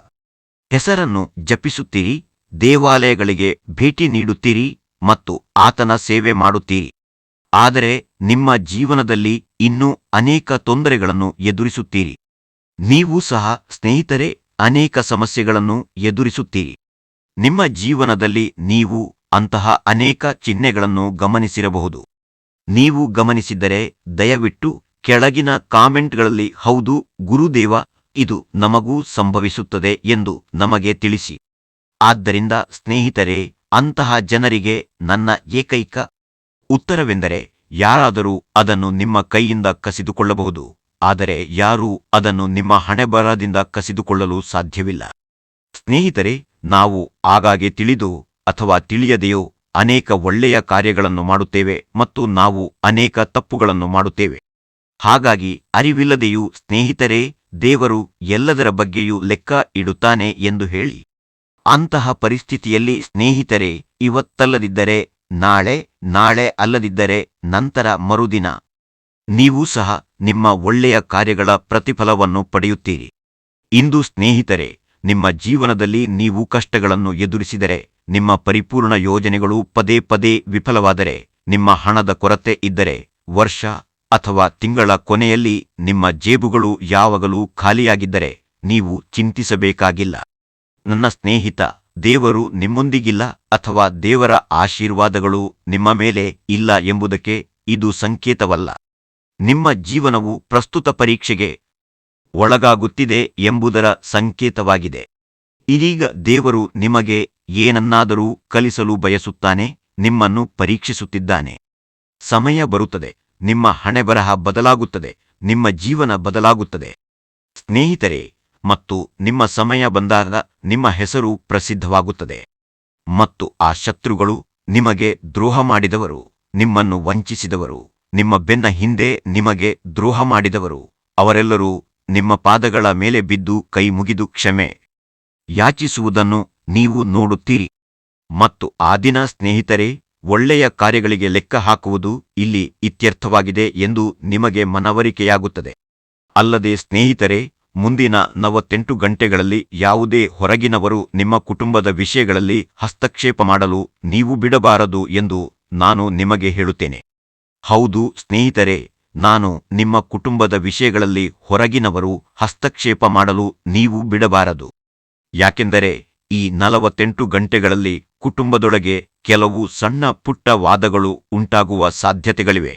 ಹೆಸರನ್ನು ಜಪಿಸುತ್ತೀರಿ, ದೇವಾಲಯಗಳಿಗೆ ಭೇಟಿ ನೀಡುತ್ತೀರಿ ಮತ್ತು ಆತನ ಸೇವೆ ಮಾಡುತ್ತೀರಿ. ಆದರೆ ನಿಮ್ಮ ಜೀವನದಲ್ಲಿ ಇನ್ನೂ ಅನೇಕ ತೊಂದರೆಗಳನ್ನು ಎದುರಿಸುತ್ತೀರಿ. ನೀವು ಸಹ ಸ್ನೇಹಿತರೆ ಅನೇಕ ಸಮಸ್ಯೆಗಳನ್ನು ಎದುರಿಸುತ್ತೀರಿ. ನಿಮ್ಮ ಜೀವನದಲ್ಲಿ ನೀವು ಅಂತಹ ಅನೇಕ ಚಿಹ್ನೆಗಳನ್ನು ಗಮನಿಸಿರಬಹುದು. ನೀವು ಗಮನಿಸಿದ್ದರೆ ದಯವಿಟ್ಟು ಕೆಳಗಿನ ಕಾಮೆಂಟ್ಗಳಲ್ಲಿ ಹೌದು ಗುರುದೇವ, ಇದು ನಮಗೂ ಸಂಭವಿಸುತ್ತದೆ ಎಂದು ನಮಗೆ ತಿಳಿಸಿ. ಆದ್ದರಿಂದ ಸ್ನೇಹಿತರೆ, ಅಂತಹ ಜನರಿಗೆ ನನ್ನ ಏಕೈಕ ಉತ್ತರವೆಂದರೆ, ಯಾರಾದರೂ ಅದನ್ನು ನಿಮ್ಮ ಕೈಯಿಂದ ಕಸಿದುಕೊಳ್ಳಬಹುದು, ಆದರೆ ಯಾರೂ ಅದನ್ನು ನಿಮ್ಮ ಹಣೆಬರಹದಿಂದ ಕಸಿದುಕೊಳ್ಳಲು ಸಾಧ್ಯವಿಲ್ಲ. ಸ್ನೇಹಿತರೆ, ನಾವು ಆಗಾಗ್ಗೆ ತಿಳಿದು ಅಥವಾ ತಿಳಿಯದೆಯೋ ಅನೇಕ ಒಳ್ಳೆಯ ಕಾರ್ಯಗಳನ್ನು ಮಾಡುತ್ತೇವೆ ಮತ್ತು ನಾವು ಅನೇಕ ತಪ್ಪುಗಳನ್ನು ಮಾಡುತ್ತೇವೆ. ಹಾಗಾಗಿ ಅರಿವಿಲ್ಲದೆಯೂ ಸ್ನೇಹಿತರೆ, ದೇವರು ಎಲ್ಲದರ ಬಗ್ಗೆಯೂ ಲೆಕ್ಕ ಇಡುತ್ತಾನೆ ಎಂದು ಹೇಳಿ. ಅಂತಹ ಪರಿಸ್ಥಿತಿಯಲ್ಲಿ ಸ್ನೇಹಿತರೆ, ಇವತ್ತಲ್ಲದಿದ್ದರೆ ನಾಳೆ, ನಾಳೆ ಅಲ್ಲದಿದ್ದರೆ ನಂತರ ಮರುದಿನ ನೀವು ಸಹ ನಿಮ್ಮ ಒಳ್ಳೆಯ ಕಾರ್ಯಗಳ ಪ್ರತಿಫಲವನ್ನು ಪಡೆಯುತ್ತೀರಿ. ಇಂದು ಸ್ನೇಹಿತರೆ, ನಿಮ್ಮ ಜೀವನದಲ್ಲಿ ನೀವು ಕಷ್ಟಗಳನ್ನು ಎದುರಿಸಿದರೆ, ನಿಮ್ಮ ಪರಿಪೂರ್ಣ ಯೋಜನೆಗಳು ಪದೇ ಪದೇ ವಿಫಲವಾದರೆ, ನಿಮ್ಮ ಹಣದ ಕೊರತೆ ಇದ್ದರೆ, ವರ್ಷ ಅಥವಾ ತಿಂಗಳ ಕೊನೆಯಲ್ಲಿ ನಿಮ್ಮ ಜೇಬುಗಳು ಯಾವಾಗಲೂ ಖಾಲಿಯಾಗಿದ್ದರೆ, ನೀವು ಚಿಂತಿಸಬೇಕಾಗಿಲ್ಲ. ನನ್ನ ಸ್ನೇಹಿತ, ದೇವರು ನಿಮ್ಮೊಂದಿಗಿಲ್ಲ ಅಥವಾ ದೇವರ ಆಶೀರ್ವಾದಗಳು ನಿಮ್ಮ ಮೇಲೆ ಇಲ್ಲ ಎಂಬುದಕ್ಕೆ ಇದು ಸಂಕೇತವಲ್ಲ. ನಿಮ್ಮ ಜೀವನವು ಪ್ರಸ್ತುತ ಪರೀಕ್ಷೆಗೆ ಒಳಗಾಗುತ್ತಿದೆ ಎಂಬುದರ ಸಂಕೇತವಾಗಿದೆ. ಇದೀಗ ದೇವರು ನಿಮಗೆ ಏನನ್ನಾದರೂ ಕಲಿಸಲು ಬಯಸುತ್ತಾನೆ, ನಿಮ್ಮನ್ನು ಪರೀಕ್ಷಿಸುತ್ತಿದ್ದಾನೆ. ಸಮಯ ಬರುತ್ತದೆ, ನಿಮ್ಮ ಹಣೆಬರಹ ಬದಲಾಗುತ್ತದೆ, ನಿಮ್ಮ ಜೀವನ ಬದಲಾಗುತ್ತದೆ ಸ್ನೇಹಿತರೆ, ಮತ್ತು ನಿಮ್ಮ ಸಮಯ ಬಂದಾಗ ನಿಮ್ಮ ಹೆಸರು ಪ್ರಸಿದ್ಧವಾಗುತ್ತದೆ. ಮತ್ತು ಆ ಶತ್ರುಗಳು, ನಿಮಗೆ ದ್ರೋಹ ಮಾಡಿದವರು, ನಿಮ್ಮನ್ನು ವಂಚಿಸಿದವರು, ನಿಮ್ಮ ಬೆನ್ನ ಹಿಂದೆ ನಿಮಗೆ ದ್ರೋಹ ಮಾಡಿದವರು, ಅವರೆಲ್ಲರೂ ನಿಮ್ಮ ಪಾದಗಳ ಮೇಲೆ ಬಿದ್ದು ಕೈ ಮುಗಿದು ಕ್ಷಮೆ ಯಾಚಿಸುವುದನ್ನು ನೀವು ನೋಡುತ್ತೀರಿ. ಮತ್ತು ಆ ದಿನ ಸ್ನೇಹಿತರೆ, ಒಳ್ಳೆಯ ಕಾರ್ಯಗಳಿಗೆ ಲೆಕ್ಕ ಹಾಕುವುದು ಇಲ್ಲಿ ಇತ್ಯರ್ಥವಾಗಿದೆ ಎಂದು ನಿಮಗೆ ಮನವರಿಕೆಯಾಗುತ್ತದೆ. ಅಲ್ಲದೆ ಸ್ನೇಹಿತರೆ, ಮುಂದಿನ 48 ಗಂಟೆಗಳಲ್ಲಿ ಯಾವುದೇ ಹೊರಗಿನವರು ನಿಮ್ಮ ಕುಟುಂಬದ ವಿಷಯಗಳಲ್ಲಿ ಹಸ್ತಕ್ಷೇಪ ಮಾಡಲು ನೀವು ಬಿಡಬಾರದು ಎಂದು ನಾನು ನಿಮಗೆ ಹೇಳುತ್ತೇನೆ. ಹೌದು ಸ್ನೇಹಿತರೆ, ನಾನು ನಿಮ್ಮ ಕುಟುಂಬದ ವಿಷಯಗಳಲ್ಲಿ ಹೊರಗಿನವರು ಹಸ್ತಕ್ಷೇಪ ಮಾಡಲು ನೀವು ಬಿಡಬಾರದು. ಯಾಕೆಂದರೆ ಈ 48 ಗಂಟೆಗಳಲ್ಲಿ ಕುಟುಂಬದೊಳಗೆ ಕೆಲವು ಸಣ್ಣ ಪುಟ್ಟ ವಾದಗಳು ಉಂಟಾಗುವ ಸಾಧ್ಯತೆಗಳಿವೆ.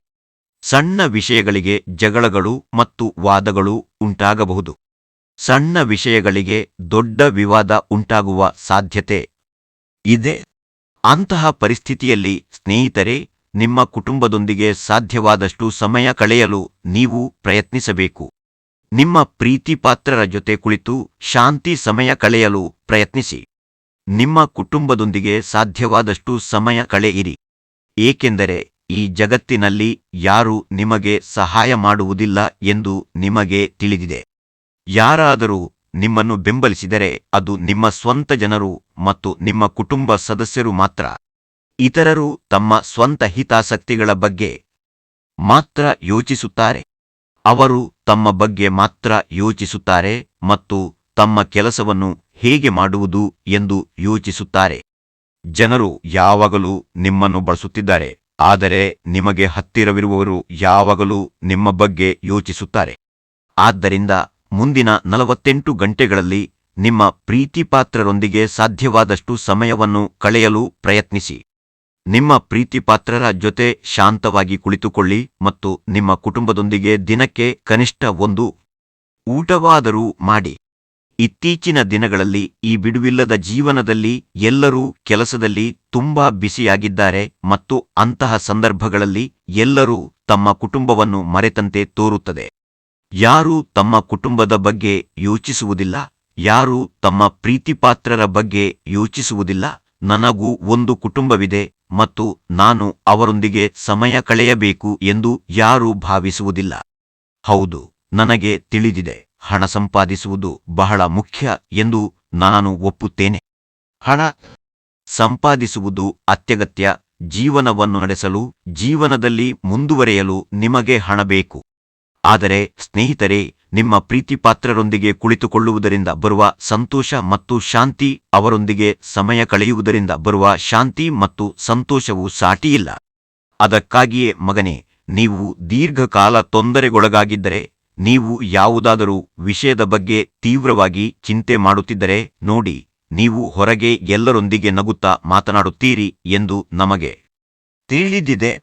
ಸಣ್ಣ ವಿಷಯಗಳಿಗೆ ಜಗಳಗಳು ಮತ್ತು ವಾದಗಳು ಉಂಟಾಗಬಹುದು. ಸಣ್ಣ ವಿಷಯಗಳಿಗೆ ದೊಡ್ಡ ವಿವಾದ ಉಂಟಾಗುವ ಸಾಧ್ಯತೆ ಇದೆ. ಅಂತಹ ಪರಿಸ್ಥಿತಿಯಲ್ಲಿ ಸ್ನೇಹಿತರೆ, ನಿಮ್ಮ ಕುಟುಂಬದೊಂದಿಗೆ ಸಾಧ್ಯವಾದಷ್ಟು ಸಮಯ ಕಳೆಯಲು ನೀವು ಪ್ರಯತ್ನಿಸಬೇಕು. ನಿಮ್ಮ ಪ್ರೀತಿಪಾತ್ರರ ಜೊತೆ ಕುಳಿತು ಶಾಂತಿ ಸಮಯ ಕಳೆಯಲು ಪ್ರಯತ್ನಿಸಿ. ನಿಮ್ಮ ಕುಟುಂಬದೊಂದಿಗೆ ಸಾಧ್ಯವಾದಷ್ಟು ಸಮಯ ಕಳೆಯಿರಿ. ಏಕೆಂದರೆ ಈ ಜಗತ್ತಿನಲ್ಲಿ ಯಾರೂ ನಿಮಗೆ ಸಹಾಯ ಮಾಡುವುದಿಲ್ಲ ಎಂದು ನಿಮಗೆ ತಿಳಿದಿದೆ. ಯಾರಾದರೂ ನಿಮ್ಮನ್ನು ಬೆಂಬಲಿಸಿದರೆ ಅದು ನಿಮ್ಮ ಸ್ವಂತ ಜನರು ಮತ್ತು ನಿಮ್ಮ ಕುಟುಂಬ ಸದಸ್ಯರು ಮಾತ್ರ. ಇತರರು ತಮ್ಮ ಸ್ವಂತ ಹಿತಾಸಕ್ತಿಗಳ ಬಗ್ಗೆ ಮಾತ್ರ ಯೋಚಿಸುತ್ತಾರೆ. ಅವರು ತಮ್ಮ ಬಗ್ಗೆ ಮಾತ್ರ ಯೋಚಿಸುತ್ತಾರೆ ಮತ್ತು ತಮ್ಮ ಕೆಲಸವನ್ನು ಹೇಗೆ ಮಾಡುವುದು ಎಂದು ಯೋಚಿಸುತ್ತಾರೆ. ಜನರು ಯಾವಾಗಲೂ ನಿಮ್ಮನ್ನು ಬಳಸುತ್ತಿದ್ದಾರೆ, ಆದರೆ ನಿಮಗೆ ಹತ್ತಿರವಿರುವವರು ಯಾವಾಗಲೂ ನಿಮ್ಮ ಬಗ್ಗೆ ಯೋಚಿಸುತ್ತಾರೆ. ಆದ್ದರಿಂದ ಮುಂದಿನ 48 ಗಂಟೆಗಳಲ್ಲಿ ನಿಮ್ಮ ಪ್ರೀತಿಪಾತ್ರರೊಂದಿಗೆ ಸಾಧ್ಯವಾದಷ್ಟು ಸಮಯವನ್ನು ಕಳೆಯಲು ಪ್ರಯತ್ನಿಸಿ. ನಿಮ್ಮ ಪ್ರೀತಿಪಾತ್ರರ ಜೊತೆ ಶಾಂತವಾಗಿ ಕುಳಿತುಕೊಳ್ಳಿ ಮತ್ತು ನಿಮ್ಮ ಕುಟುಂಬದೊಂದಿಗೆ ದಿನಕ್ಕೆ ಕನಿಷ್ಠ ಒಂದು ಊಟವಾದರೂ ಮಾಡಿ. ಇತ್ತೀಚಿನ ದಿನಗಳಲ್ಲಿ ಈ ಬಿಡುವಿಲ್ಲದ ಜೀವನದಲ್ಲಿ ಎಲ್ಲರೂ ಕೆಲಸದಲ್ಲಿ ತುಂಬಾ ಬಿಸಿಯಾಗಿದ್ದಾರೆ ಮತ್ತು ಅಂತಹ ಸಂದರ್ಭಗಳಲ್ಲಿ ಎಲ್ಲರೂ ತಮ್ಮ ಕುಟುಂಬವನ್ನು ಮರೆತಂತೆ ತೋರುತ್ತದೆ. ಯಾರೂ ತಮ್ಮ ಕುಟುಂಬದ ಬಗ್ಗೆ ಯೋಚಿಸುವುದಿಲ್ಲ, ಯಾರೂ ತಮ್ಮ ಪ್ರೀತಿಪಾತ್ರರ ಬಗ್ಗೆ ಯೋಚಿಸುವುದಿಲ್ಲ. ನನಗೂ ಒಂದು ಕುಟುಂಬವಿದೆ ಮತ್ತು ನಾನು ಅವರೊಂದಿಗೆ ಸಮಯ ಕಳೆಯಬೇಕು ಎಂದು ಯಾರೂ ಭಾವಿಸುವುದಿಲ್ಲ. ಹೌದು, ನನಗೆ ತಿಳಿದಿದೆ, ಹಣ ಸಂಪಾದಿಸುವುದು ಬಹಳ ಮುಖ್ಯ ಎಂದು ನಾನು ಒಪ್ಪುತ್ತೇನೆ. ಹಣ ಸಂಪಾದಿಸುವುದು ಅತ್ಯಗತ್ಯ. ಜೀವನವನ್ನು ನಡೆಸಲು, ಜೀವನದಲ್ಲಿ ಮುಂದುವರೆಯಲು ನಿಮಗೆ ಹಣ ಬೇಕು. ಆದರೆ ಸ್ನೇಹಿತರೆ, ನಿಮ್ಮ ಪ್ರೀತಿಪಾತ್ರರೊಂದಿಗೆ ಕುಳಿತುಕೊಳ್ಳುವುದರಿಂದ ಬರುವ ಸಂತೋಷ ಮತ್ತು ಶಾಂತಿ, ಅವರೊಂದಿಗೆ ಸಮಯ ಕಳೆಯುವುದರಿಂದ ಬರುವ ಶಾಂತಿ ಮತ್ತು ಸಂತೋಷವು ಸಾಟಿಯಿಲ್ಲ. ಅದಕ್ಕಾಗಿಯೇ ಮಗನೇ, ನೀವು ದೀರ್ಘಕಾಲ ತೊಂದರೆಗೊಳಗಾಗಿದ್ದರೆ, ನೀವು ಯಾವುದಾದರೂ ವಿಷಯದ ಬಗ್ಗೆ ತೀವ್ರವಾಗಿ ಚಿಂತೆ ಮಾಡುತ್ತಿದ್ದರೆ ನೋಡಿ, ನೀವು ಹೊರಗೆ ಎಲ್ಲರೊಂದಿಗೆ ನಗುತ್ತಾ ಮಾತನಾಡುತ್ತೀರಿ ಎಂದು ನಮಗೆ ತಿಳಿದಿದೆ.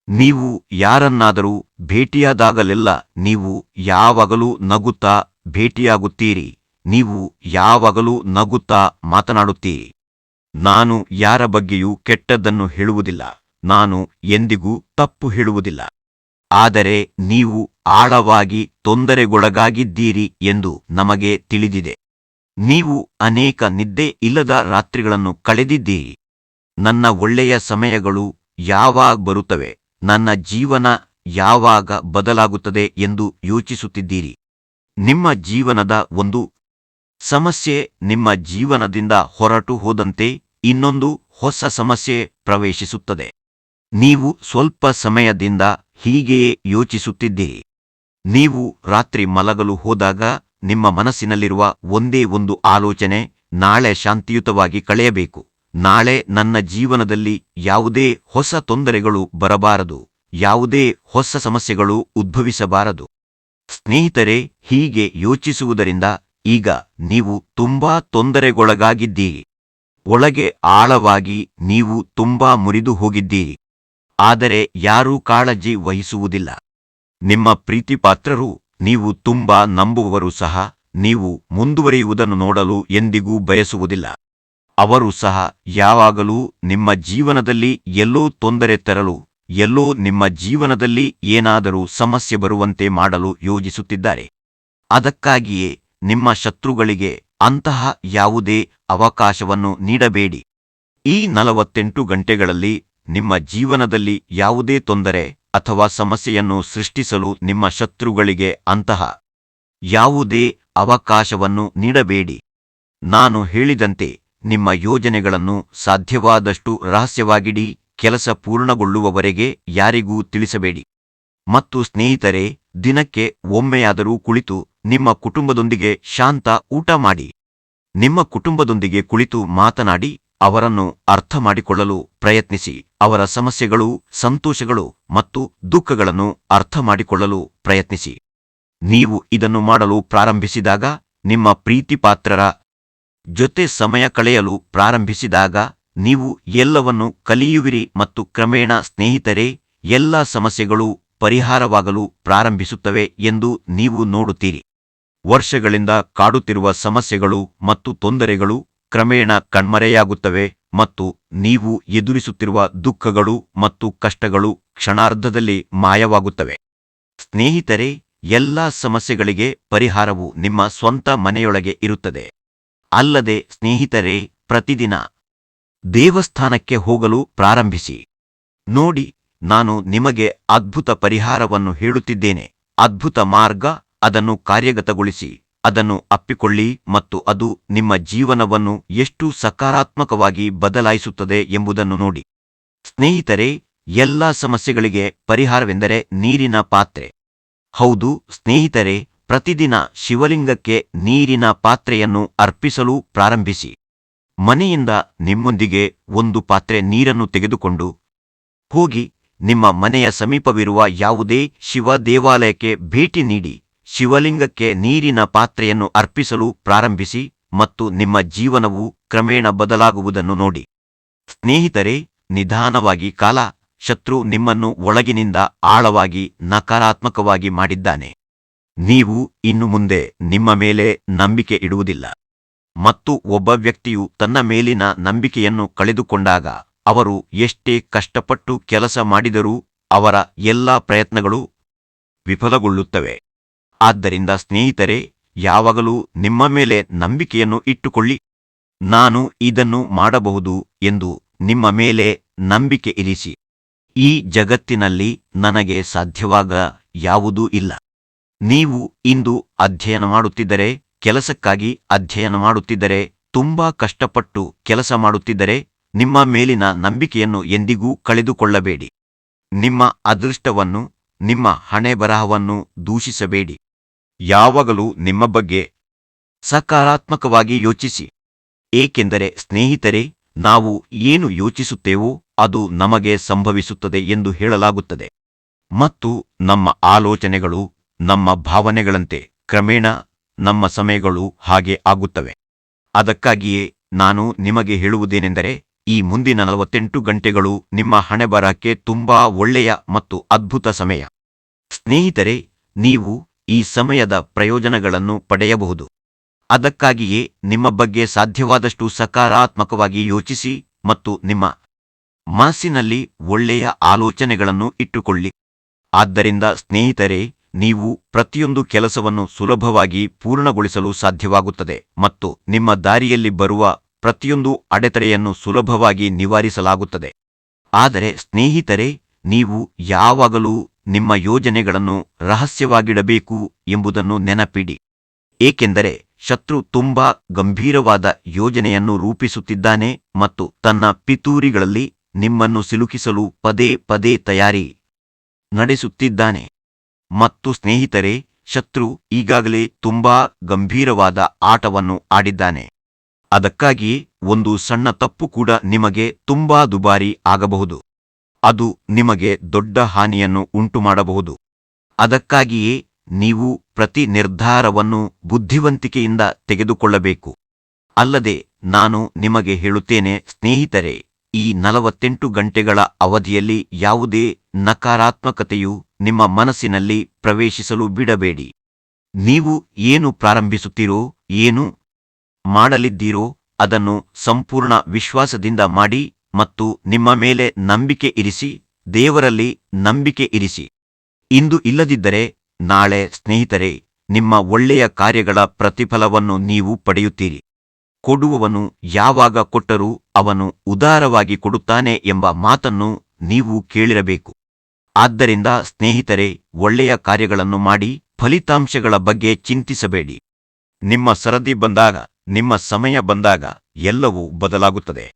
ನೀವು ಯಾರನ್ನಾದರೂ ಭೇಟಿಯಾದಾಗಲೆಲ್ಲ ನೀವು ಯಾವಾಗಲೂ ನಗುತ್ತಾ ಭೇಟಿಯಾಗುತ್ತೀರಿ, ನೀವು ಯಾವಾಗಲೂ ನಗುತ್ತಾ ಮಾತನಾಡುತ್ತೀರಿ. ನಾನು ಯಾರ ಬಗ್ಗೆಯೂ ಕೆಟ್ಟದ್ದನ್ನು ಹೇಳುವುದಿಲ್ಲ, ನಾನು ಎಂದಿಗೂ ತಪ್ಪು ಹೇಳುವುದಿಲ್ಲ. ಆದರೆ ನೀವು ಆಳವಾಗಿ ತೊಂದರೆಗೊಳಗಾಗಿದ್ದೀರಿ ಎಂದು ನಮಗೆ ತಿಳಿದಿದೆ. ನೀವು ಅನೇಕ ನಿದ್ದೆ ಇಲ್ಲದ ರಾತ್ರಿಗಳನ್ನು ಕಳೆದಿದ್ದೀರಿ. ನನ್ನ ಒಳ್ಳೆಯ ಸಮಯಗಳು ಯಾವಾಗ ಬರುತ್ತವೆ, ನನ್ನ ಜೀವನ ಯಾವಾಗ ಬದಲಾಗುತ್ತದೆ ಎಂದು ಯೋಚಿಸುತ್ತಿದ್ದೀರಿ. ನಿಮ್ಮ ಜೀವನದ ಒಂದು ಸಮಸ್ಯೆ ನಿಮ್ಮ ಜೀವನದಿಂದ ಹೊರಟು ಹೋದಂತೆ ಇನ್ನೊಂದು ಹೊಸ ಸಮಸ್ಯೆ ಪ್ರವೇಶಿಸುತ್ತದೆ. ನೀವು ಸ್ವಲ್ಪ ಸಮಯದಿಂದ ಹೀಗೆಯೇ ಯೋಚಿಸುತ್ತಿದ್ದೀರಿ. ನೀವು ರಾತ್ರಿ ಮಲಗಲು ಹೋದಾಗ ನಿಮ್ಮ ಮನಸ್ಸಿನಲ್ಲಿರುವ ಒಂದೇ ಒಂದು ಆಲೋಚನೆ, ನಾಳೆ ಶಾಂತಿಯುತವಾಗಿ ಕಳೆಯಬೇಕು, ನಾಳೆ ನನ್ನ ಜೀವನದಲ್ಲಿ ಯಾವುದೇ ಹೊಸ ತೊಂದರೆಗಳು ಬರಬಾರದು, ಯಾವುದೇ ಹೊಸ ಸಮಸ್ಯೆಗಳು ಉದ್ಭವಿಸಬಾರದು. ಸ್ನೇಹಿತರೆ, ಹೀಗೆ ಯೋಚಿಸುವುದರಿಂದ ಈಗ ನೀವು ತುಂಬಾ ತೊಂದರೆಗೊಳಗಾಗಿದ್ದೀರಿ. ಒಳಗೆ ಆಳವಾಗಿ ನೀವು ತುಂಬಾ ಮುರಿದು ಹೋಗಿದ್ದೀರಿ. ಆದರೆ ಯಾರೂ ಕಾಳಜಿ ವಹಿಸುವುದಿಲ್ಲ. ನಿಮ್ಮ ಪ್ರೀತಿಪಾತ್ರರು, ನೀವು ತುಂಬಾ ನಂಬುವವರು ಸಹ ನೀವು ಮುಂದುವರಿಯುವುದನ್ನು ನೋಡಲು ಎಂದಿಗೂ ಬಯಸುವುದಿಲ್ಲ. ಅವರು ಸಹ ಯಾವಾಗಲೂ ನಿಮ್ಮ ಜೀವನದಲ್ಲಿ ಎಲ್ಲೋ ತೊಂದರೆ ತರಲು, ಎಲ್ಲೋ ನಿಮ್ಮ ಜೀವನದಲ್ಲಿ ಏನಾದರೂ ಸಮಸ್ಯೆ ಬರುವಂತೆ ಮಾಡಲು ಯೋಜಿಸುತ್ತಿದ್ದಾರೆ. ಅದಕ್ಕಾಗಿಯೇ ನಿಮ್ಮ ಶತ್ರುಗಳಿಗೆ ಅಂತಹ ಯಾವುದೇ ಅವಕಾಶವನ್ನು ನೀಡಬೇಡಿ. ಈ 48 ಗಂಟೆಗಳಲ್ಲಿ ನಿಮ್ಮ ಜೀವನದಲ್ಲಿ ಯಾವುದೇ ತೊಂದರೆ ಅಥವಾ ಸಮಸ್ಯೆಯನ್ನು ಸೃಷ್ಟಿಸಲು ನಿಮ್ಮ ಶತ್ರುಗಳಿಗೆ ಅಂತಹ ಯಾವುದೇ ಅವಕಾಶವನ್ನು ನೀಡಬೇಡಿ. ನಾನು ಹೇಳಿದಂತೆ ನಿಮ್ಮ ಯೋಜನೆಗಳನ್ನು ಸಾಧ್ಯವಾದಷ್ಟು ರಹಸ್ಯವಾಗಿಡಿ. ಕೆಲಸ ಪೂರ್ಣಗೊಳ್ಳುವವರೆಗೆ ಯಾರಿಗೂ ತಿಳಿಸಬೇಡಿ. ಮತ್ತು ಸ್ನೇಹಿತರೆ, ದಿನಕ್ಕೆ ಒಮ್ಮೆಯಾದರೂ ಕುಳಿತು ನಿಮ್ಮ ಕುಟುಂಬದೊಂದಿಗೆ ಶಾಂತ ಊಟ ಮಾಡಿ. ನಿಮ್ಮ ಕುಟುಂಬದೊಂದಿಗೆ ಕುಳಿತು ಮಾತನಾಡಿ, ಅವರನ್ನು ಅರ್ಥ ಮಾಡಿಕೊಳ್ಳಲು ಪ್ರಯತ್ನಿಸಿ. ಅವರ ಸಮಸ್ಯೆಗಳು, ಸಂತೋಷಗಳು ಮತ್ತು ದುಃಖಗಳನ್ನು ಅರ್ಥ ಮಾಡಿಕೊಳ್ಳಲು ಪ್ರಯತ್ನಿಸಿ. ನೀವು ಇದನ್ನು ಮಾಡಲು ಪ್ರಾರಂಭಿಸಿದಾಗ, ನಿಮ್ಮ ಪ್ರೀತಿಪಾತ್ರರ ಜೊತೆ ಸಮಯ ಕಳೆಯಲು ಪ್ರಾರಂಭಿಸಿದಾಗ ನೀವು ಎಲ್ಲವನ್ನೂ ಕಲಿಯುವಿರಿ ಮತ್ತು ಕ್ರಮೇಣ ಸ್ನೇಹಿತರೆ, ಎಲ್ಲ ಸಮಸ್ಯೆಗಳು ಪರಿಹಾರವಾಗಲು ಪ್ರಾರಂಭಿಸುತ್ತವೆ ಎಂದು ನೀವು ನೋಡುತ್ತೀರಿ. ವರ್ಷಗಳಿಂದ ಕಾಡುತ್ತಿರುವ ಸಮಸ್ಯೆಗಳು ಮತ್ತು ತೊಂದರೆಗಳು ಕ್ರಮೇಣ ಕಣ್ಮರೆಯಾಗುತ್ತವೆ ಮತ್ತು ನೀವು ಎದುರಿಸುತ್ತಿರುವ ದುಃಖಗಳು ಮತ್ತು ಕಷ್ಟಗಳು ಕ್ಷಣಾರ್ಧದಲ್ಲಿ ಮಾಯವಾಗುತ್ತವೆ. ಸ್ನೇಹಿತರೆ, ಎಲ್ಲಾ ಸಮಸ್ಯೆಗಳಿಗೆ ಪರಿಹಾರವು ನಿಮ್ಮ ಸ್ವಂತ ಮನೆಯೊಳಗೆ ಇರುತ್ತದೆ. ಅಲ್ಲದೆ ಸ್ನೇಹಿತರೆ, ಪ್ರತಿದಿನ ದೇವಸ್ಥಾನಕ್ಕೆ ಹೋಗಲು ಪ್ರಾರಂಭಿಸಿ. ನೋಡಿ, ನಾನು ನಿಮಗೆ ಅದ್ಭುತ ಪರಿಹಾರವನ್ನು ಹೇಳುತ್ತಿದ್ದೇನೆ. ಅದ್ಭುತ ಮಾರ್ಗ. ಅದನ್ನು ಕಾರ್ಯಗತಗೊಳಿಸಿ, ಅದನ್ನು ಅಪ್ಪಿಕೊಳ್ಳಿ ಮತ್ತು ಅದು ನಿಮ್ಮ ಜೀವನವನ್ನು ಎಷ್ಟು ಸಕಾರಾತ್ಮಕವಾಗಿ ಬದಲಾಯಿಸುತ್ತದೆ ಎಂಬುದನ್ನು ನೋಡಿ. ಸ್ನೇಹಿತರೆ, ಎಲ್ಲಾ ಸಮಸ್ಯೆಗಳಿಗೆ ಪರಿಹಾರವೆಂದರೆ ನೀರಿನ ಪಾತ್ರೆ. ಹೌದು ಸ್ನೇಹಿತರೆ, ಪ್ರತಿದಿನ ಶಿವಲಿಂಗಕ್ಕೆ ನೀರಿನ ಪಾತ್ರೆಯನ್ನು ಅರ್ಪಿಸಲು ಪ್ರಾರಂಭಿಸಿ. ಮನೆಯಿಂದ ನಿಮ್ಮೊಂದಿಗೆ ಒಂದು ಪಾತ್ರೆ ನೀರನ್ನು ತೆಗೆದುಕೊಂಡು ಹೋಗಿ ನಿಮ್ಮ ಮನೆಯ ಸಮೀಪವಿರುವ ಯಾವುದೇ ಶಿವ ದೇವಾಲಯಕ್ಕೆ ಭೇಟಿ ನೀಡಿ ಶಿವಲಿಂಗಕ್ಕೆ ನೀರಿನ ಪಾತ್ರೆಯನ್ನು ಅರ್ಪಿಸಲು ಪ್ರಾರಂಭಿಸಿ ಮತ್ತು ನಿಮ್ಮ ಜೀವನವು ಕ್ರಮೇಣ ಬದಲಾಗುವುದನ್ನು ನೋಡಿ. ಸ್ನೇಹಿತರೆ, ನಿಧಾನವಾಗಿ ಶತ್ರು ನಿಮ್ಮನ್ನು ಒಳಗಿನಿಂದ ಆಳವಾಗಿ ನಕಾರಾತ್ಮಕವಾಗಿ ಮಾಡಿದ್ದಾನೆ. ನೀವು ಇನ್ನು ಮುಂದೆ ನಿಮ್ಮ ಮೇಲೆ ನಂಬಿಕೆ ಇಡುವುದಿಲ್ಲ. ಮತ್ತು ಒಬ್ಬ ವ್ಯಕ್ತಿಯು ತನ್ನ ಮೇಲಿನ ನಂಬಿಕೆಯನ್ನು ಕಳೆದುಕೊಂಡಾಗ ಅವರು ಎಷ್ಟೇ ಕಷ್ಟಪಟ್ಟು ಕೆಲಸ ಮಾಡಿದರೂ ಅವರ ಎಲ್ಲಾ ಪ್ರಯತ್ನಗಳು ವಿಫಲಗೊಳ್ಳುತ್ತವೆ. ಆದ್ದರಿಂದ ಸ್ನೇಹಿತರೆ, ಯಾವಾಗಲೂ ನಿಮ್ಮ ಮೇಲೆ ನಂಬಿಕೆಯನ್ನು ಇಟ್ಟುಕೊಳ್ಳಿ. ನಾನು ಇದನ್ನು ಮಾಡಬಹುದು ಎಂದು ನಿಮ್ಮ ಮೇಲೆ ನಂಬಿಕೆ ಇರಿಸಿ. ಈ ಜಗತ್ತಿನಲ್ಲಿ ನನಗೆ ಸಾಧ್ಯವಾಗ ಯಾವುದೂ ಇಲ್ಲ. ನೀವು ಇಂದು ಅಧ್ಯಯನ ಮಾಡುತ್ತಿದ್ದರೆ, ಕೆಲಸಕ್ಕಾಗಿ ಅಧ್ಯಯನ ಮಾಡುತ್ತಿದ್ದರೆ, ತುಂಬಾ ಕಷ್ಟಪಟ್ಟು ಕೆಲಸ ಮಾಡುತ್ತಿದ್ದರೆ, ನಿಮ್ಮ ಮೇಲಿನ ನಂಬಿಕೆಯನ್ನು ಎಂದಿಗೂ ಕಳೆದುಕೊಳ್ಳಬೇಡಿ. ನಿಮ್ಮ ಅದೃಷ್ಟವನ್ನು, ನಿಮ್ಮ ಹಣೆಬರಹವನ್ನು ದೂಷಿಸಬೇಡಿ. ಯಾವಾಗಲೂ ನಿಮ್ಮ ಬಗ್ಗೆ ಸಕಾರಾತ್ಮಕವಾಗಿ ಯೋಚಿಸಿ. ಏಕೆಂದರೆ ಸ್ನೇಹಿತರೆ, ನಾವು ಏನು ಯೋಚಿಸುತ್ತೇವೋ ಅದು ನಮಗೆ ಸಂಭವಿಸುತ್ತದೆ ಎಂದು ಹೇಳಲಾಗುತ್ತದೆ. ಮತ್ತು ನಮ್ಮ ಆಲೋಚನೆಗಳು ನಮ್ಮ ಭಾವನೆಗಳಂತೆ ಕ್ರಮೇಣ ನಮ್ಮ ಸಮಯಗಳು ಹಾಗೆ ಆಗುತ್ತವೆ. ಅದಕ್ಕಾಗಿಯೇ ನಾನು ನಿಮಗೆ ಹೇಳುವುದೇನೆಂದರೆ, ಈ ಮುಂದಿನ 48 ಗಂಟೆಗಳು ನಿಮ್ಮ ಹಣೆಬರಹಕ್ಕೆ ತುಂಬಾ ಒಳ್ಳೆಯ ಮತ್ತು ಅದ್ಭುತ ಸಮಯ. ಸ್ನೇಹಿತರೆ, ನೀವು ಈ ಸಮಯದ ಪ್ರಯೋಜನಗಳನ್ನು ಪಡೆಯಬಹುದು. ಅದಕ್ಕಾಗಿಯೇ ನಿಮ್ಮ ಬಗ್ಗೆ ಸಾಧ್ಯವಾದಷ್ಟು ಸಕಾರಾತ್ಮಕವಾಗಿ ಯೋಚಿಸಿ ಮತ್ತು ನಿಮ್ಮ ಮನಸ್ಸಿನಲ್ಲಿ ಒಳ್ಳೆಯ ಆಲೋಚನೆಗಳನ್ನು ಇಟ್ಟುಕೊಳ್ಳಿ. ಆದ್ದರಿಂದ ಸ್ನೇಹಿತರೆ, ನೀವು ಪ್ರತಿಯೊಂದು ಕೆಲಸವನ್ನು ಸುಲಭವಾಗಿ ಪೂರ್ಣಗೊಳಿಸಲು ಸಾಧ್ಯವಾಗುತ್ತದೆ ಮತ್ತು ನಿಮ್ಮ ದಾರಿಯಲ್ಲಿ ಬರುವ ಪ್ರತಿಯೊಂದು ಅಡೆತಡೆಯನ್ನು ಸುಲಭವಾಗಿ ನಿವಾರಿಸಲಾಗುತ್ತದೆ. ಆದರೆ ಸ್ನೇಹಿತರೆ, ನೀವು ಯಾವಾಗಲೂ ನಿಮ್ಮ ಯೋಜನೆಗಳನ್ನು ರಹಸ್ಯವಾಗಿಡಬೇಕು ಎಂಬುದನ್ನು ನೆನಪಿಡಿ. ಏಕೆಂದರೆ ಶತ್ರು ತುಂಬಾ ಗಂಭೀರವಾದ ಯೋಜನೆಯನ್ನು ರೂಪಿಸುತ್ತಿದ್ದಾನೆ ಮತ್ತು ತನ್ನ ಪಿತೂರಿಗಳಲ್ಲಿ ನಿಮ್ಮನ್ನು ಸಿಲುಕಿಸಲು ಪದೇ ಪದೇ ತಯಾರಿ ನಡೆಸುತ್ತಿದ್ದಾನೆ. ಮತ್ತು ಸ್ನೇಹಿತರೆ, ಶತ್ರು ಈಗಾಗಲೇ ತುಂಬಾ ಗಂಭೀರವಾದ ಆಟವನ್ನು ಆಡಿದ್ದಾನೆ. ಅದಕ್ಕಾಗಿಯೇ ಒಂದು ಸಣ್ಣ ತಪ್ಪು ಕೂಡ ನಿಮಗೆ ತುಂಬಾ ದುಬಾರಿ ಆಗಬಹುದು. ಅದು ನಿಮಗೆ ದೊಡ್ಡ ಹಾನಿಯನ್ನು ಉಂಟುಮಾಡಬಹುದು. ಅದಕ್ಕಾಗಿಯೇ ನೀವು ಪ್ರತಿ ನಿರ್ಧಾರವನ್ನು ಬುದ್ಧಿವಂತಿಕೆಯಿಂದ ತೆಗೆದುಕೊಳ್ಳಬೇಕು. ಅಲ್ಲದೆ ನಾನು ನಿಮಗೆ ಹೇಳುತ್ತೇನೆ ಸ್ನೇಹಿತರೆ, ಈ 48 ಗಂಟೆಗಳ ಅವಧಿಯಲ್ಲಿ ಯಾವುದೇ ನಕಾರಾತ್ಮಕತೆಯು ನಿಮ್ಮ ಮನಸ್ಸಿನಲ್ಲಿ ಪ್ರವೇಶಿಸಲು ಬಿಡಬೇಡಿ. ನೀವು ಏನು ಪ್ರಾರಂಭಿಸುತ್ತೀರೋ, ಏನು ಮಾಡಲಿದ್ದೀರೋ ಅದನ್ನು ಸಂಪೂರ್ಣ ವಿಶ್ವಾಸದಿಂದ ಮಾಡಿ ಮತ್ತು ನಿಮ್ಮ ಮೇಲೆ ನಂಬಿಕೆ ಇರಿಸಿ, ದೇವರಲ್ಲಿ ನಂಬಿಕೆ ಇರಿಸಿ. ಇಂದು ಇಲ್ಲದಿದ್ದರೆ ನಾಳೆ ಸ್ನೇಹಿತರೆ, ನಿಮ್ಮ ಒಳ್ಳೆಯ ಕಾರ್ಯಗಳ ಪ್ರತಿಫಲವನ್ನು ನೀವು ಪಡೆಯುತ್ತೀರಿ. ಕೊಡುವವನು ಯಾವಾಗ ಕೊಟ್ಟರೂ ಅವನು ಉದಾರವಾಗಿ ಕೊಡುತ್ತಾನೆ ಎಂಬ ಮಾತನ್ನು ನೀವು ಕೇಳಿರಬೇಕು. ಆದ್ದರಿಂದ ಸ್ನೇಹಿತರೆ, ಒಳ್ಳೆಯ ಕಾರ್ಯಗಳನ್ನು ಮಾಡಿ, ಫಲಿತಾಂಶಗಳ ಬಗ್ಗೆ ಚಿಂತಿಸಬೇಡಿ. ನಿಮ್ಮ ಸರದಿ ಬಂದಾಗ, ನಿಮ್ಮ ಸಮಯ ಬಂದಾಗ ಎಲ್ಲವೂ ಬದಲಾಗುತ್ತದೆ.